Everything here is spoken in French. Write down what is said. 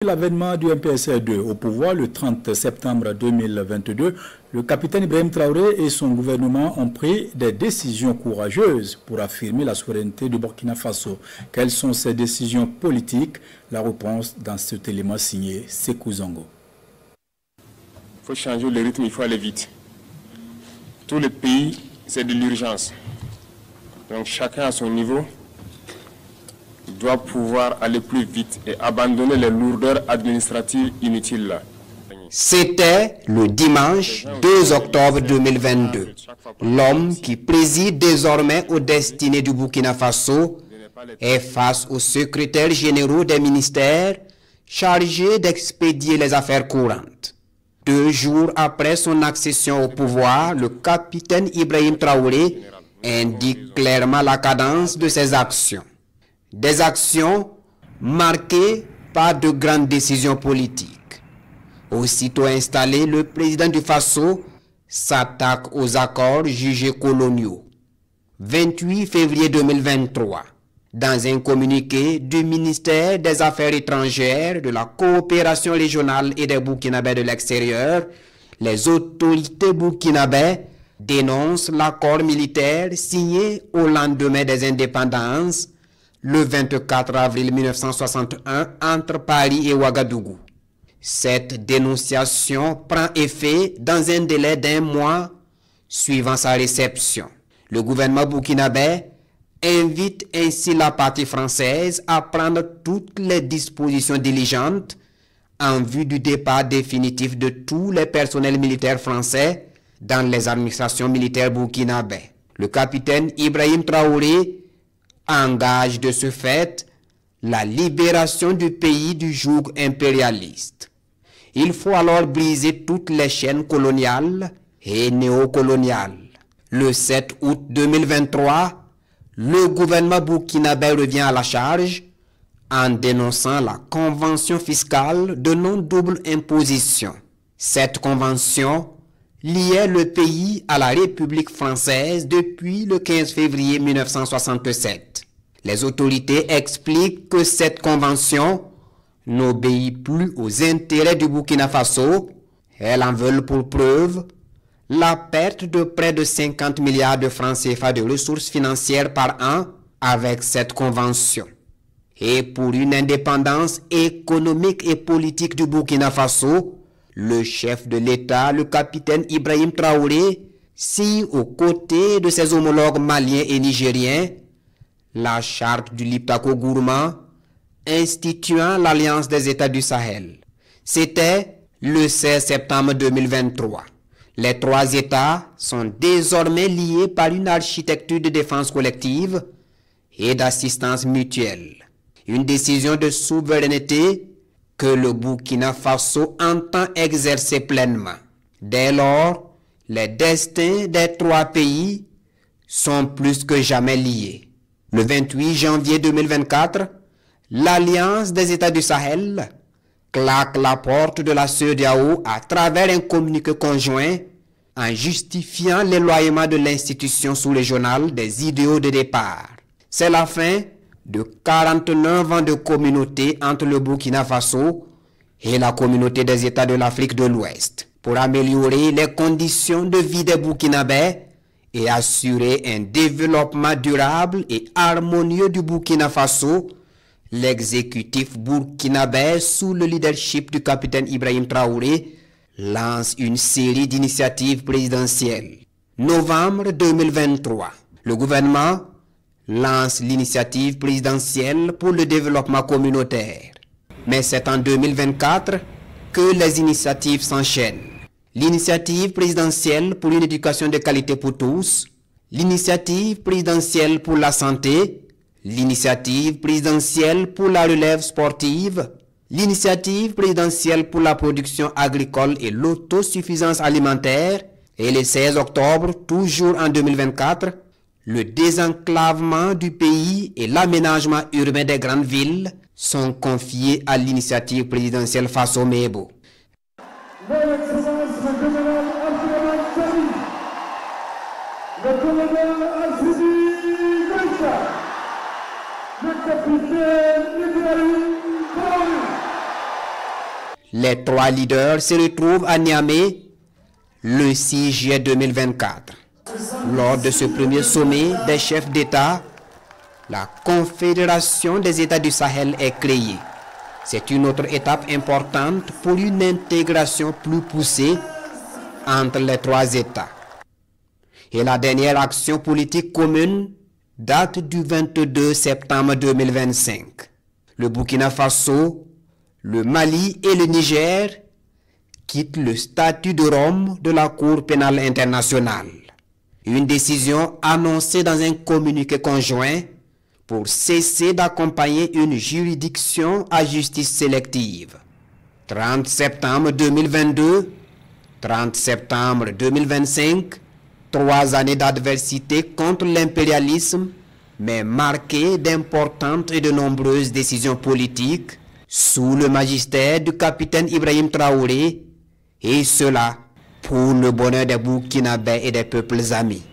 L'avènement du MPSR2 au pouvoir le 30 septembre 2022, le capitaine Ibrahim Traoré et son gouvernement ont pris des décisions courageuses pour affirmer la souveraineté du Burkina Faso. Quelles sont ces décisions politiques? La réponse dans cet élément signé Sékou Zongo. Il faut changer le rythme, il faut aller vite. Tout le pays, c'est de l'urgence. Donc chacun à son niveau doit pouvoir aller plus vite et abandonner les lourdeurs administratives inutiles. C'était le dimanche 2 octobre 2022. L'homme qui préside désormais aux destinées du Burkina Faso est face aux secrétaires généraux des ministères chargés d'expédier les affaires courantes. 2 jours après son accession au pouvoir, le capitaine Ibrahim Traoré indique clairement la cadence de ses actions. Des actions marquées par de grandes décisions politiques. Aussitôt installé, le président du Faso s'attaque aux accords jugés coloniaux. 28 février 2023, dans un communiqué du ministère des Affaires étrangères, de la coopération régionale et des Burkinabés de l'extérieur, les autorités burkinabées dénoncent l'accord militaire signé au lendemain des indépendances le 24 avril 1961 entre Paris et Ouagadougou. Cette dénonciation prend effet dans un délai d'1 mois suivant sa réception. Le gouvernement burkinabé invite ainsi la partie française à prendre toutes les dispositions diligentes en vue du départ définitif de tous les personnels militaires français dans les administrations militaires burkinabées. Le capitaine Ibrahim Traoré engage de ce fait la libération du pays du joug impérialiste. Il faut alors briser toutes les chaînes coloniales et néocoloniales. Le 7 août 2023, le gouvernement burkinabé revient à la charge en dénonçant la convention fiscale de non-double imposition. Cette convention liait le pays à la République française depuis le 15 février 1967. Les autorités expliquent que cette convention n'obéit plus aux intérêts du Burkina Faso. Elles en veulent pour preuve la perte de près de 50 milliards de francs CFA de ressources financières par an avec cette convention. Et pour une indépendance économique et politique du Burkina Faso, le chef de l'État, le capitaine Ibrahim Traoré, signe aux côtés de ses homologues maliens et nigériens la charte du Liptako Gourma instituant l'Alliance des États du Sahel. C'était le 16 septembre 2023. Les 3 États sont désormais liés par une architecture de défense collective et d'assistance mutuelle. Une décision de souveraineté que le Burkina Faso entend exercer pleinement. Dès lors, les destins des 3 pays sont plus que jamais liés. Le 28 janvier 2024, l'Alliance des États du Sahel claque la porte de la CEDEAO à travers un communiqué conjoint en justifiant l'éloignement de l'institution sous-régionale des idéaux de départ. C'est la fin de 49 ans de communauté entre le Burkina Faso et la communauté des États de l'Afrique de l'Ouest pour améliorer les conditions de vie des Burkinabés et assurer un développement durable et harmonieux du Burkina Faso. L'exécutif burkinabé sous le leadership du capitaine Ibrahim Traoré lance une série d'initiatives présidentielles. Novembre 2023, le gouvernement lance l'initiative présidentielle pour le développement communautaire. Mais c'est en 2024 que les initiatives s'enchaînent. L'initiative présidentielle pour une éducation de qualité pour tous, l'initiative présidentielle pour la santé, l'initiative présidentielle pour la relève sportive, l'initiative présidentielle pour la production agricole et l'autosuffisance alimentaire, et le 16 octobre, toujours en 2024, le désenclavement du pays et l'aménagement urbain des grandes villes sont confiés à l'initiative présidentielle Faso Mebo. Le colonel Al-Sidi Goïta, le capitaine Ibrahim Traoré. Les 3 leaders se retrouvent à Niamey le 6 juillet 2024. Lors de ce premier sommet des chefs d'État, la Confédération des États du Sahel est créée. C'est une autre étape importante pour une intégration plus poussée entre les 3 États. Et la dernière action politique commune date du 22 septembre 2025. Le Burkina Faso, le Mali et le Niger quittent le statut de Rome de la Cour pénale internationale. Une décision annoncée dans un communiqué conjoint pour cesser d'accompagner une juridiction à justice sélective. 30 septembre 2022, 30 septembre 2025, 3 années d'adversité contre l'impérialisme, mais marquées d'importantes et de nombreuses décisions politiques sous le magistère du capitaine Ibrahim Traoré, et cela pour le bonheur des Burkinabés et des peuples amis.